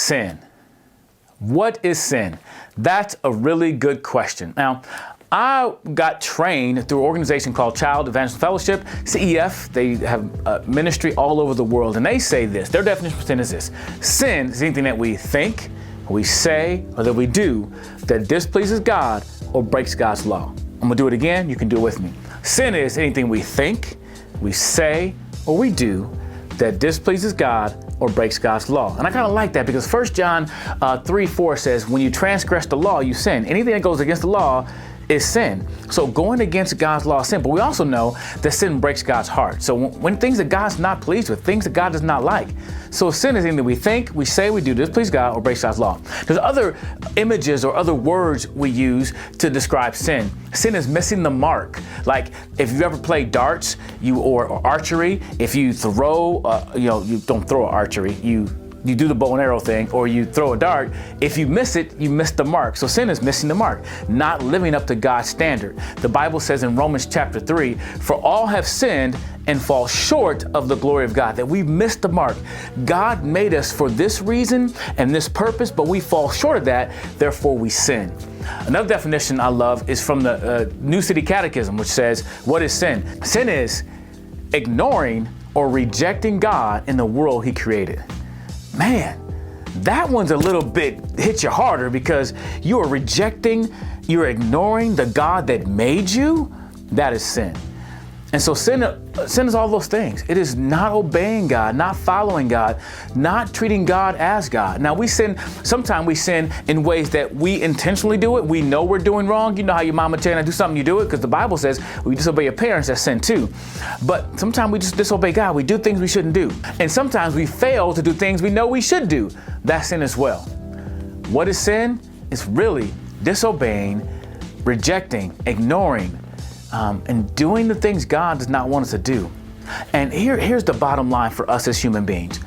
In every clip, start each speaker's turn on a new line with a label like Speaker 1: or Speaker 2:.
Speaker 1: sin? What is sin? That's a really good question. Now, I got trained through an organization called Evangelism Fellowship, CEF. They have ministry all over the world, and they say this. Their definition of sin is this. Sin is anything that we think, we say, or that we do that displeases God or breaks God's law. I'm going to do it again. You can do it with me. Sin is anything we think, we say, or we do that displeases God or breaks God's law. And I kind of like that because 1 John 3:4 says, when you transgress the law, you sin. Anything that goes against the law is sin. So going against God's law is sin. But we also know that sin breaks God's heart. So when things that God's not pleased with, things that God does not like. So sin is anything that we think, we say, we do displease God or breaks God's law. There's other images or other words we use to describe sin. Sin is missing the mark. Like if you ever play darts, or archery, if you throw, you don't throw archery, you do the bow and arrow thing, or you throw a dart. If you miss it, you miss the mark. So sin is missing the mark, not living up to God's standard. The Bible says in Romans chapter 3, for all have sinned and fall short of the glory of God, that we've missed the mark. God made us for this reason and this purpose, but we fall short of that, therefore we sin. Another definition I love is from the New City Catechism, which says, what is sin? Sin is ignoring or rejecting God in the world He created. Man, that one's a little bit hits you harder because you are rejecting, you're ignoring the God that made you. That is sin. And so sin is all those things. It is not obeying God, not following God, not treating God as God. Now sometimes we sin in ways that we intentionally do it. We know we're doing wrong. You know how your mama tell you to do something, you do it, because the Bible says we disobey your parents, that's sin too. But sometimes we just disobey God. We do things we shouldn't do. And sometimes we fail to do things we know we should do. That's sin as well. What is sin? It's really disobeying, rejecting, ignoring, and doing the things God does not want us to do. And here's the bottom line for us as human beings.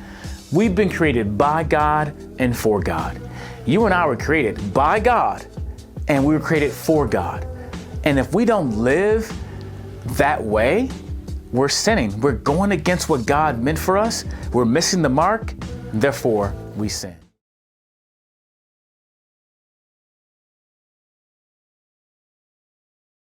Speaker 1: We've been created by God and for God. You and I were created by God and we were created for God. And if we don't live that way, we're sinning. We're going against what God meant for us. We're missing the mark. Therefore, we sin.